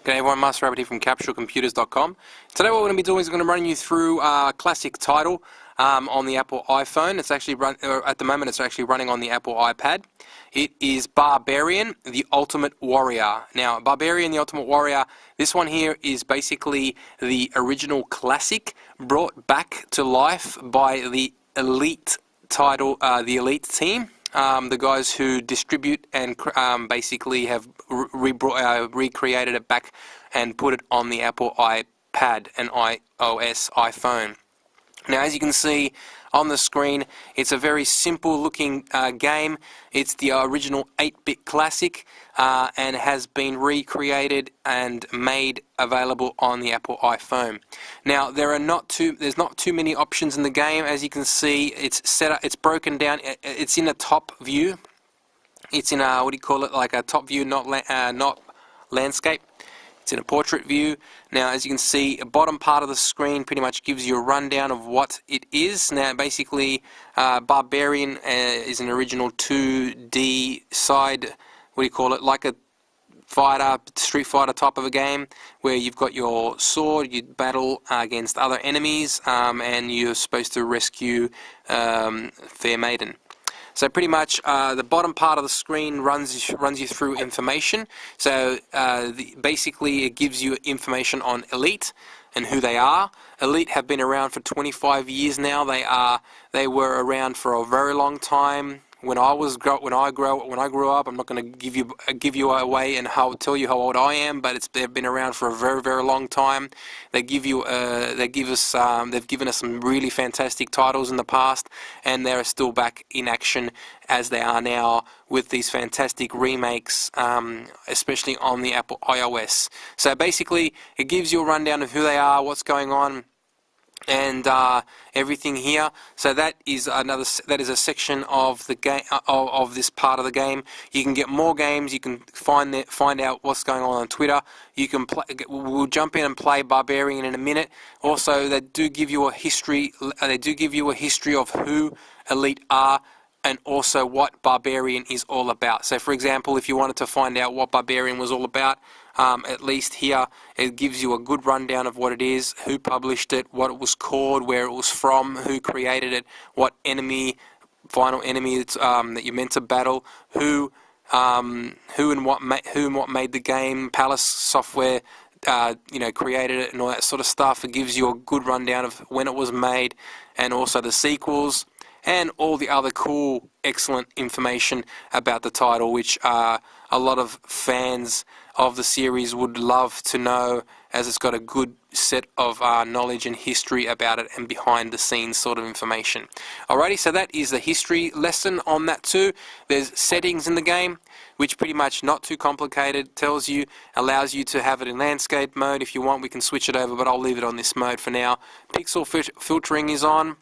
G'day everyone, Master Rabbit here from CaptureComputers.com. Today what we're going to be doing is we're going to run you through a classic title on the Apple iPhone. It's actually at the moment it's actually running on the Apple iPad. It is Barbarian The Ultimate Warrior. Now, Barbarian The Ultimate Warrior, this one here is basically the original classic brought back to life by the Elite title, the Elite team. The guys who distribute and basically have recreated it back and put it on the Apple iPad and iOS iPhone. Now, as you can see on the screen, it's a very simple looking game. It's the original 8-bit classic and has been recreated and made available on the Apple iPhone. Now, there's not too many options in the game. As you can see, it's set up, it's broken down. It's in a top view. It's in a, what do you call it, like a top view, not landscape. It's in a portrait view. Now, as you can see, the bottom part of the screen pretty much gives you a rundown of what it is. Now, basically, Barbarian is an original 2D side, what do you call it, like a Street Fighter type of a game, where you've got your sword, you battle against other enemies, and you're supposed to rescue Fair Maiden. So pretty much the bottom part of the screen runs you through information. So basically it gives you information on Elite and who they are. Elite have been around for 25 years now. They were around for a very long time. When I grew up, I'm not going to give you away and tell you how old I am, but they've been around for a very, very long time. They've given us some really fantastic titles in the past, and they're still back in action as they are now with these fantastic remakes, especially on the Apple iOS. So basically, it gives you a rundown of who they are, what's going on, and everything here. So that is a section of the game, of this part of the game. You can get more games. You can find out what's going on Twitter. You can we'll jump in and play Barbarian in a minute. Also, they do give you a history. They do give you a history of who Elite are, and also what Barbarian is all about. So, for example, if you wanted to find out what Barbarian was all about, at least here it gives you a good rundown of what it is, who published it, what it was called, where it was from, who created it, what final enemy that you're meant to battle, who and what made the game. Palace Software created it and all that sort of stuff. It gives you a good rundown of when it was made, and also the sequels and all the other cool, excellent information about the title, which a lot of fans of the series would love to know, as it's got a good set of knowledge and history about it and behind the scenes sort of information. Alrighty, so that is the history lesson on that too. There's settings in the game, which pretty much not too complicated, allows you to have it in landscape mode. If you want, we can switch it over, but I'll leave it on this mode for now. Pixel filtering is on.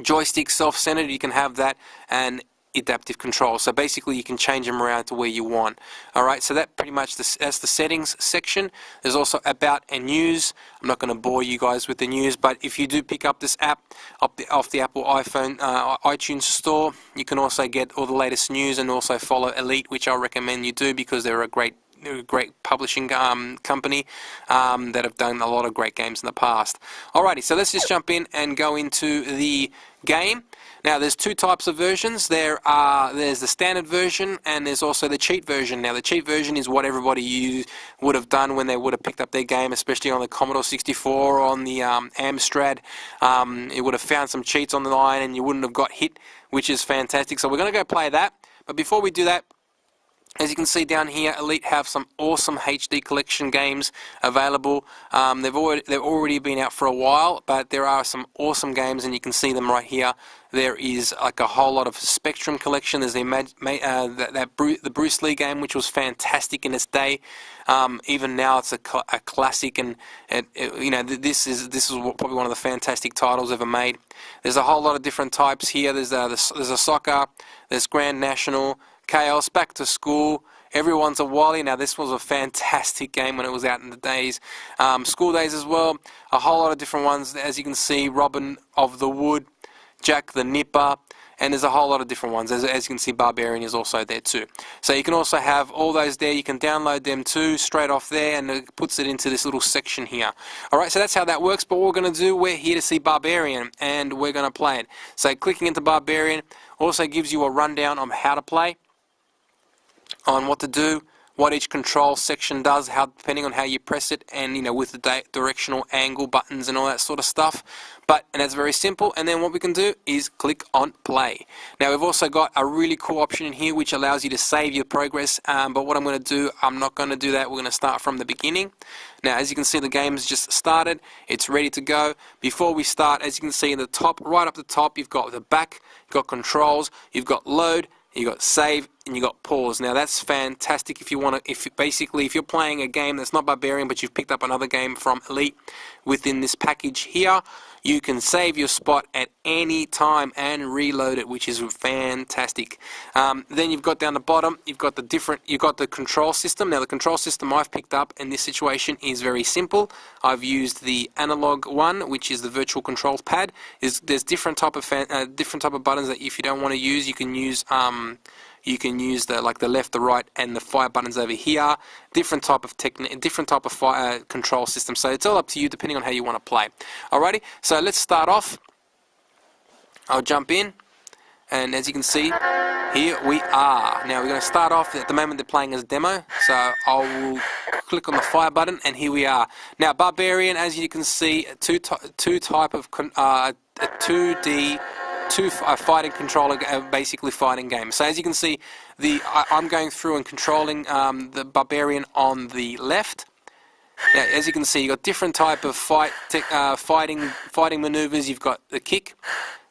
Joystick self-centered, you can have that, and adaptive control. So basically you can change them around to where you want. Alright, so that pretty much that's the settings section. There's also about and news. I'm not going to bore you guys with the news, but if you do pick up this app off the Apple iPhone iTunes store, you can also get all the latest news and also follow Elite, which I recommend you do because they're a great publishing company that have done a lot of great games in the past. Alrighty, so let's just jump in and go into the game. Now, there's two types of versions. There's the standard version and there's also the cheat version. Now, the cheat version is what everybody would have done when they would have picked up their game, especially on the Commodore 64 or on the Amstrad. It would have found some cheats on the line and you wouldn't have got hit, which is fantastic. So we're going to go play that. But before we do that, as you can see down here, Elite have some awesome HD collection games available. They've already been out for a while, but there are some awesome games, and you can see them right here. There is like a whole lot of Spectrum collection. There's the Bruce Lee game, which was fantastic in its day. Even now, it's a classic, and this is probably one of the fantastic titles ever made. There's a whole lot of different types here. There's a soccer. There's Grand National. Chaos, Back to School, Everyone's a Wally. Now, this was a fantastic game when it was out in the days. School Days as well, a whole lot of different ones. As you can see, Robin of the Wood, Jack the Nipper, and there's a whole lot of different ones. As you can see, Barbarian is also there too. So you can also have all those there. You can download them too straight off there, and it puts it into this little section here. Alright, so that's how that works, but what we're going to do, we're here to see Barbarian, and we're going to play it. So clicking into Barbarian also gives you a rundown on how to play, on what to do, what each control section does, how depending on how you press it, and with the directional angle buttons and all that sort of stuff. And that's very simple. And then what we can do is click on play. Now we've also got a really cool option in here which allows you to save your progress. But what I'm going to do, I'm not going to do that. We're going to start from the beginning. Now as you can see, the game's just started. It's ready to go. Before we start, as you can see in the top, right up the top, you've got the back, you've got controls, you've got load, you got save, and you got pause. Now that's fantastic if you want to, if you're playing a game that's not Barbarian but you've picked up another game from Elite within this package here, you can save your spot at any time and reload it, which is fantastic. Then you've got down the bottom, you've got the control system. Now the control system I've picked up in this situation is very simple. I've used the analog one, which is the virtual controls pad. There's different type of buttons that if you don't want to use, you can use the left, the right, and the fire buttons over here. Different type of control system. So it's all up to you depending on how you want to play. Alrighty, so let's start off. I'll jump in, and as you can see, here we are. Now we're going to start off. At the moment they're playing as demo, so I will click on the fire button, and here we are. Now Barbarian, as you can see, a 2D. Fighting controller, basically fighting game. So as you can see, I'm going through and controlling the Barbarian on the left. Now as you can see, you've got different type of fighting maneuvers. You've got the kick,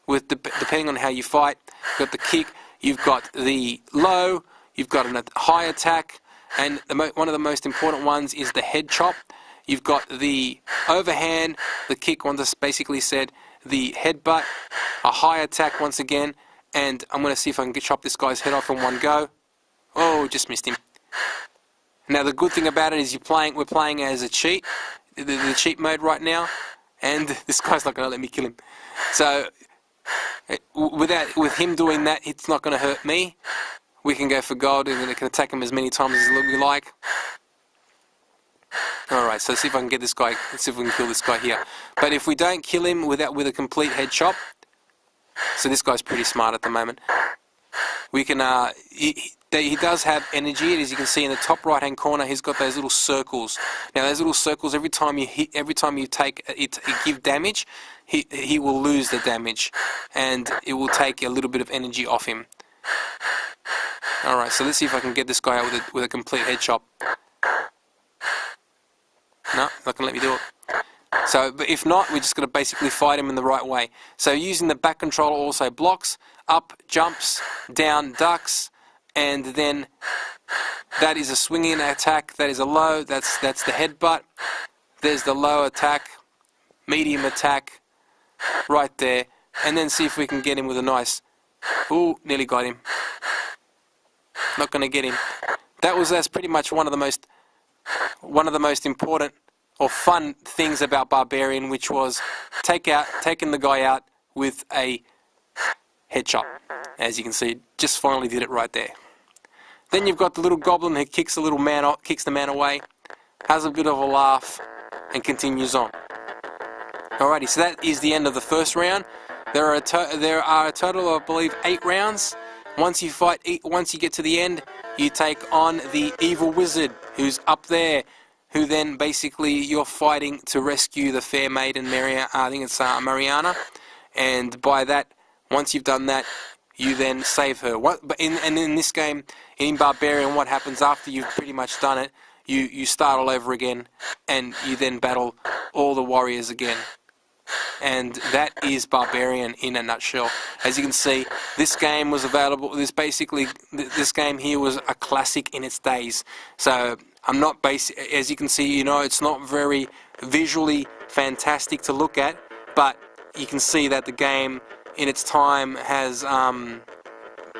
depending on how you fight. You've got the kick, you've got the low, you've got a high attack, and one of the most important ones is the head chop. You've got the overhand, the kick, one that's basically said, the headbutt, a high attack once again, and I'm going to see if I can chop this guy's head off in one go. Oh, just missed him. Now the good thing about it is we're playing as a cheat, the cheat mode right now, and this guy's not going to let me kill him. So with him doing that, it's not going to hurt me. We can go for gold, and we can attack him as many times as we like. Alright, so let's see if I can get this guy, let's see if we can kill this guy here. But if we don't kill him with a complete head chop, so this guy's pretty smart at the moment, we can, he does have energy, and as you can see in the top right hand corner, he's got those little circles. Now those little circles, every time you take it give damage, he will lose the damage, and it will take a little bit of energy off him. Alright, so let's see if I can get this guy out with a complete head chop. No, not going to let me do it. So, but if not, we're just going to basically fight him in the right way. So using the back controller also blocks, up, jumps, down, ducks, and then that is a swinging attack, that is a low, that's the headbutt. There's the low attack, medium attack, right there. And then see if we can get him with a nice, ooh, nearly got him. Not going to get him. That's pretty much one of the most important or fun things about Barbarian, which was taking the guy out with a head chop. As you can see, just finally did it right there. Then you've got the little goblin who kicks the man away, has a bit of a laugh, and continues on. Alrighty, so that is the end of the first round. There are a total of, I believe, 8 rounds. Once you get to the end, you take on the evil wizard who's up there, who then basically you're fighting to rescue the fair maiden Mariana, and by that, once you've done that, you then save her. And in this game, in Barbarian, what happens after you've pretty much done it, you start all over again, and you then battle all the warriors again. And that is Barbarian in a nutshell. As you can see, this game was available. This game here was a classic in its days. So as you can see, it's not very visually fantastic to look at, but you can see that the game in its time has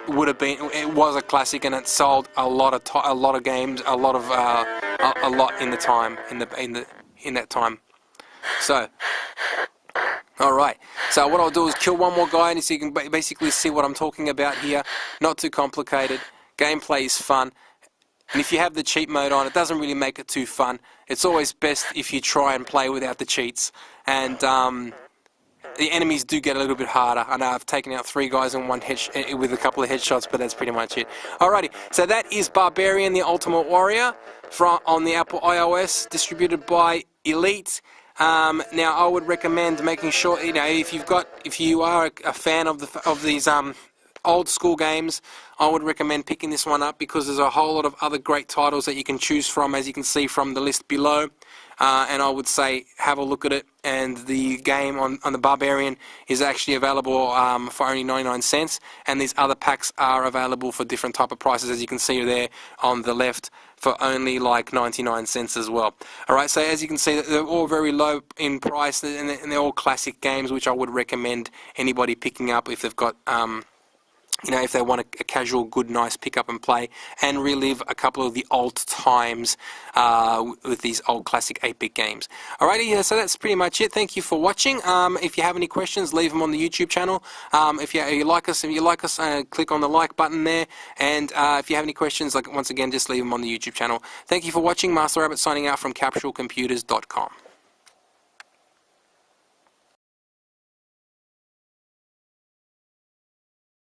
it was a classic, and it sold a lot of games, a lot in that time. So Alright, so what I'll do is kill one more guy, and so you can basically see what I'm talking about here. Not too complicated. Gameplay is fun. And if you have the cheat mode on, it doesn't really make it too fun. It's always best if you try and play without the cheats. And the enemies do get a little bit harder. I know I've taken out 3 guys in one with a couple of headshots, but that's pretty much it. Alrighty, so that is Barbarian The Ultimate Warrior on the Apple iOS, distributed by Elite. Now I would recommend making sure, you know, if you are a fan of these old school games, I would recommend picking this one up, because there's a whole lot of other great titles that you can choose from, as you can see from the list below. And I would say have a look at it. And the game on the Barbarian is actually available for only 99 cents, and these other packs are available for different type of prices, as you can see there on the left, for only like 99 cents as well. Alright, so as you can see, they're all very low in price, and they're all classic games, which I would recommend anybody picking up if they've got you know, if they want a casual, good, nice pick up and play and relive a couple of the old times with these old classic 8-bit games. Alrighty, so that's pretty much it. Thank you for watching. If you have any questions, leave them on the YouTube channel. If you like us, click on the like button there. And if you have any questions, once again, just leave them on the YouTube channel. Thank you for watching. Master Rabbit signing out from CapsuleComputers.com.